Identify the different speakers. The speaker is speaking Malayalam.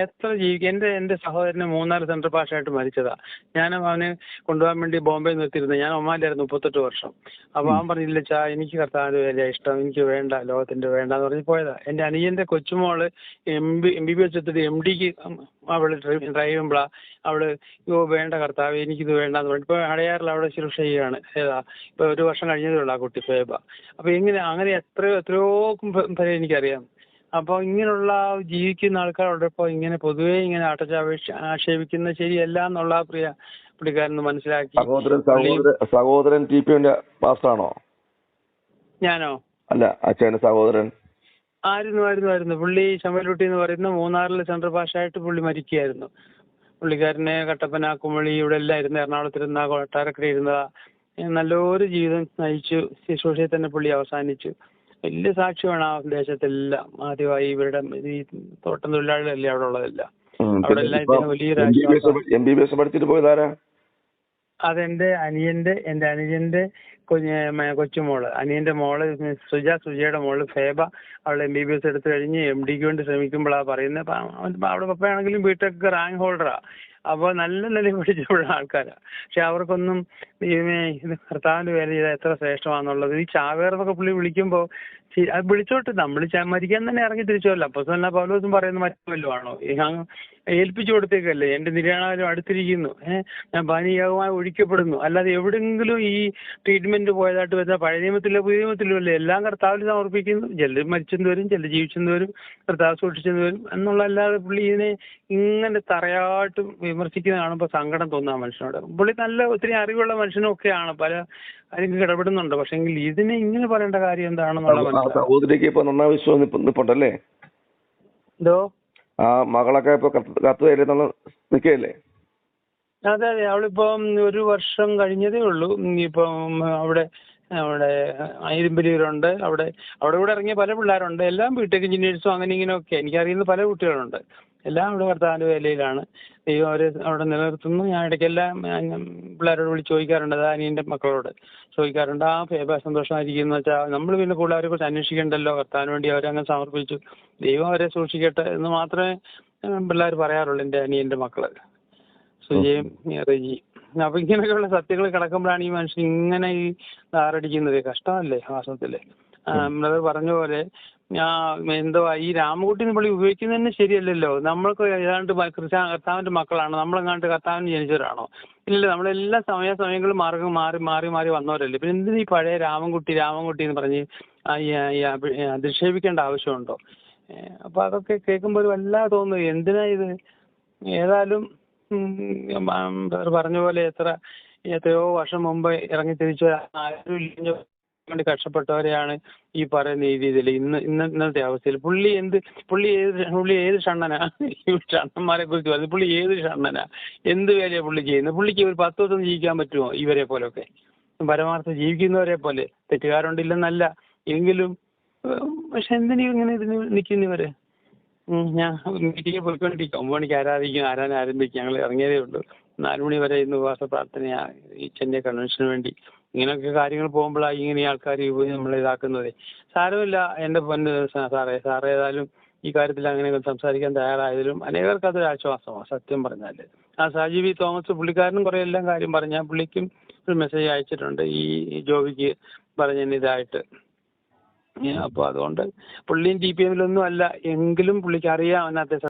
Speaker 1: എത്ര ജീവിക്കും? എൻ്റെ സഹോദരന് 3-4 സെൻട്രൽ പാസ്സായിട്ട് മരിച്ചതാ. ഞാൻ അവന് കൊണ്ടുപോകാൻ വേണ്ടി ബോംബെ നിർത്തിയിരുന്നത്. ഞാൻ ഒമാനിലായിരുന്നു 38 വർഷം. അപ്പോൾ അവൻ പറഞ്ഞില്ല ചാ, എനിക്ക് കർത്താവിൻ്റെ വില ഇഷ്ടം, എനിക്ക് വേണ്ട, ലോകത്തിൻ്റെ വേണ്ടാന്ന് പറഞ്ഞ് പോയതാ. എൻ്റെ അനിയൻ്റെ കൊച്ചുമോള് MBBS എടുത്തിട്ട് MDക്ക് അവള് ഡ്രൈവ് ചെയ്യുമ്പോഴാണ് അവള് വേണ്ട കർത്താവ്, എനിക്കിത് വേണ്ടാന്ന് പറഞ്ഞു. ഇപ്പോൾ അടയാറിൽ അവിടെ ശുശ്രൂഷ ചെയ്യുകയാണ്. ഇപ്പോൾ 1 വർഷം കഴിഞ്ഞതേ ഉള്ളൂ ആ കുട്ടി ഫേബ. അപ്പോൾ അങ്ങനെ എത്രയോ പേരെ എനിക്കറിയാം. അപ്പോൾ ഇങ്ങനെയുള്ള ജീവിക്കുന്ന ആൾക്കാരോടൊപ്പം ഇങ്ങനെ പൊതുവേ ഇങ്ങനെ ആക്ഷേപിക്കുന്നത് ശരിയല്ല എന്നുള്ള പുള്ളിക്കാരന് മനസ്സിലാക്കി.
Speaker 2: സഹോദരൻ TPന്റെ പാസ്റ്ററാണോ?
Speaker 1: ഞാനോ?
Speaker 2: അല്ല, അച്ഛന്റെ സഹോദരൻ
Speaker 1: ആയിരുന്നു. പുള്ളി ശമലുട്ടി എന്ന് പറയുന്ന 3-4 സെൻട്രൽ പാസ്സായിട്ട് പുള്ളി മരിക്കുകയായിരുന്നു. പുള്ളിക്കാരനെ കട്ടപ്പന, കുമളി ഇവിടെ എല്ലാം ഇരുന്ന്, എറണാകുളത്തിരുന്ന, കൊട്ടാരക്കര ഇരുന്ന നല്ലൊരു ജീവിതം നയിച്ചു. ശുശ്രൂഷയിൽ തന്നെ പുള്ളി അവസാനിച്ചു. വലിയ സാക്ഷ്യമാണ് ആ ദേശത്തെല്ലാം. ആദ്യമായി ഇവരുടെ ഈ തോട്ടം തൊഴിലാളികളല്ലേ അവിടെ ഉള്ളതെല്ലാം. അവിടെ എല്ലാം ഇതിന് വലിയൊരു
Speaker 2: MBBS പഠിച്ചിട്ട് പോയതാരാ?
Speaker 1: അതെന്റെ അനുജന്റെ കൊച്ചുമോള്, അനിയന്റെ മോള് സുജയുടെ മോള് ഫേബ. അവൾ MBBS എടുത്തു കഴിഞ്ഞ് MDക്ക് വേണ്ടി ശ്രമിക്കുമ്പോഴാണ് പറയുന്നത്. അവിടെ പപ്പയാണെങ്കിലും ബിടെക് റാങ്ക് ഹോൾഡറാ. അപ്പോൾ നല്ല നിലയിൽ പഠിച്ചുള്ള ആൾക്കാരാണ്. പക്ഷെ അവർക്കൊന്നും ഇത് കർത്താവിന്റെ വേല ചെയ്താൽ എത്ര ശ്രേഷ്ഠമാണെന്നുള്ളത് ഈ ചാവേറെന്നൊക്കെ പുള്ളി വിളിക്കുമ്പോൾ അത് വിളിച്ചോട്ട്, നമ്മൾ മരിക്കാൻ തന്നെ ഇറങ്ങി തിരിച്ചുവല്ലോ. അപ്പോൾ തന്നെ പൗലോസും പറയുന്ന മറ്റു വല്ലതും ആണോ? ഏൽപ്പിച്ചു കൊടുത്തേക്കല്ലേ, എൻ്റെ നിര്യാണകാലം അടുത്തിരിക്കുന്നു, ഞാൻ പാനീയമായി ഒഴിക്കപ്പെടുന്നു. അല്ലാതെ എവിടെയെങ്കിലും ഈ ട്രീറ്റ്മെന്റ് പോയതായിട്ട് വരുന്ന പഴയ നിയമത്തിലോ പുതിയ നിയമത്തിലോ അല്ലേ? എല്ലാം കർത്താവിൽ സമർപ്പിക്കുന്നു. ചിലർ മരിച്ചെന്ന് വരും, ചിലർ ജീവിച്ചെന്ന് വരും, കർത്താവ് സൂക്ഷിച്ചെന്ന് വരും എന്നുള്ള. അല്ലാതെ പുള്ളി ഇതിനെ ഇങ്ങനെ തറയായിട്ട് വിമർശിക്കുന്ന കാണുമ്പോൾ സങ്കടം തോന്നുക മനുഷ്യനോട്. പുള്ളി നല്ല ഒത്തിരി അറിവുള്ള മനുഷ്യനൊക്കെയാണ്, പല കാര്യങ്ങൾ ഇടപെടുന്നുണ്ട്. പക്ഷെങ്കിൽ ഇതിനെ ഇങ്ങനെ പറയേണ്ട കാര്യം എന്താണെന്നുള്ള
Speaker 2: സഹോദരിക്ക് ഇപ്പൊ നന്നാ വിശ്വാസല്ലേ?
Speaker 1: എന്തോ
Speaker 2: ആ മകളൊക്കെ ഇപ്പൊ കത്ത് നിൽക്കല്ലേ?
Speaker 1: അതെ, അവളിപ്പം 1 വർഷം കഴിഞ്ഞതേ ഉള്ളൂ. ഇപ്പം അവിടെ ഇരുമ്പലിയിലുണ്ട്. അവിടെ കൂടെ ഇറങ്ങിയ പല പിള്ളേരുണ്ട്. എല്ലാം ബിടെക് എഞ്ചിനീയേഴ്സും അങ്ങനെ ഇങ്ങനെയൊക്കെ എനിക്കറിയുന്ന പല കുട്ടികളുണ്ട്. എല്ലാം അവിടെ കർത്താവിന്റെ വേലയിലാണ്. ദൈവം അവരെ അവിടെ നിലനിർത്തുന്നു. ഞാൻ ഇടയ്ക്കെല്ലാം പിള്ളേരോട് വിളിച്ച് ചോദിക്കാറുണ്ട്, അനിയൻ്റെ മക്കളോട് ചോദിക്കാറുണ്ട്, ആ ഫേബ സന്തോഷമായിരിക്കുന്നു വെച്ചാൽ നമ്മൾ പിന്നെ കൂടുതൽ അവരെ കുറിച്ച് അന്വേഷിക്കണ്ടല്ലോ, കർത്താവിന് വേണ്ടി അവരങ്ങനെ സമർപ്പിച്ചു, ദൈവം അവരെ സൂക്ഷിക്കട്ടെ എന്ന് മാത്രമേ പിള്ളേർ പറയാറുള്ളൂ. എൻ്റെ അനിയൻ്റെ മക്കള് സുജയും റെജി. അപ്പൊ ഇങ്ങനെയൊക്കെയുള്ള സത്യങ്ങൾ കിടക്കുമ്പോഴാണ് ഈ മനുഷ്യൻ ഇങ്ങനെ ഈ ധാരടിക്കുന്നത്. കഷ്ടമല്ലേ വാസ്തവത്തില്. നമ്മളത് പറഞ്ഞ പോലെ ഈ രാമകുട്ടി നമ്മൾ ഉപയോഗിക്കുന്നത് തന്നെ ശരിയല്ലല്ലോ. നമ്മൾക്ക് ഏതാണ്ട് കർത്താവിന്റെ മക്കളാണ്, നമ്മളെങ്ങാണ്ട് കർത്താവിന് ജനിച്ചവരാണോ? ഇല്ലല്ലോ, നമ്മളെല്ലാ സമയങ്ങളും മാർഗം മാറി വന്നവരല്ലേ. പിന്നെ എന്തിനാ ഈ പഴയ രാമൻകുട്ടി എന്ന് പറഞ്ഞ് അധിക്ഷേപിക്കേണ്ട ആവശ്യമുണ്ടോ? അപ്പൊ അതൊക്കെ കേൾക്കുമ്പോൾ ഒരു വല്ലാതെ തോന്നുന്നു, എന്തിനാ ഇത്? ഏതായാലും പറഞ്ഞ പോലെ എത്രയോ വർഷം മുമ്പ് ഇറങ്ങി തിരിച്ച് ആരും വേണ്ടി കഷ്ടപ്പെട്ടവരെയാണ് ഈ പറയുന്ന ഈ രീതിയിൽ ഇന്നത്തെ അവസ്ഥയിൽ. പുള്ളി ഏത് ഷണ്ണനാ? ഈ ഷണ്ണന്മാരെ കുറിച്ച് പറയുന്നത്. പുള്ളി ഏത് ഷണ്ണനാ? എന്ത് വേലയാ പുള്ളി ചെയ്യുന്നത്? പുള്ളിക്ക് ഒരു 10 ദിവസം ജീവിക്കാൻ പറ്റുമോ ഇവരെ പോലൊക്കെ? പരമാർത്ഥം ജീവിക്കുന്നവരെ പോലെ. തെറ്റുകാരുണ്ടില്ലെന്നല്ല എങ്കിലും, പക്ഷെ എന്തിനാ ഇങ്ങനെ ഇതിന് നിൽക്കുന്നവര്? ഞാൻ മീറ്റിംഗ് പോയിക്കൊണ്ടിരിക്കും. 9 മണിക്ക് ആരാധന ആരംഭിക്കും. ഞങ്ങൾ ഇറങ്ങിയതേ ഉള്ളൂ. 4 മണി വരെ ഇന്ന് ഉപവാസ പ്രാർത്ഥനയാ ഈ ചെന്നൈ കൺവെൻഷന് വേണ്ടി. ഇങ്ങനെയൊക്കെ കാര്യങ്ങൾ പോകുമ്പോഴാണ് ഇങ്ങനെ ആൾക്കാർ നമ്മളെ ഇതാക്കുന്നത്. സാരമില്ല എൻ്റെ പൊന്ന് സാറേ ഏതായാലും ഈ കാര്യത്തിൽ അങ്ങനെ സംസാരിക്കാൻ തയ്യാറായതിലും അനേകർക്ക് അതൊരു ആശ്വാസമാണ് സത്യം പറഞ്ഞാൽ. സാജി വി തോമസ് പുള്ളിക്കാരനും കുറേ എല്ലാം കാര്യം പറഞ്ഞു. ഞാൻ പുള്ളിക്കും ഒരു മെസ്സേജ് അയച്ചിട്ടുണ്ട് ഈ ജോബിക്ക് പറഞ്ഞതിതായിട്ട്. അപ്പോൾ അതുകൊണ്ട് പുള്ളിയും TPM-ലൊന്നും അല്ല എങ്കിലും പുള്ളിക്ക് അറിയാം അതിനകത്തെ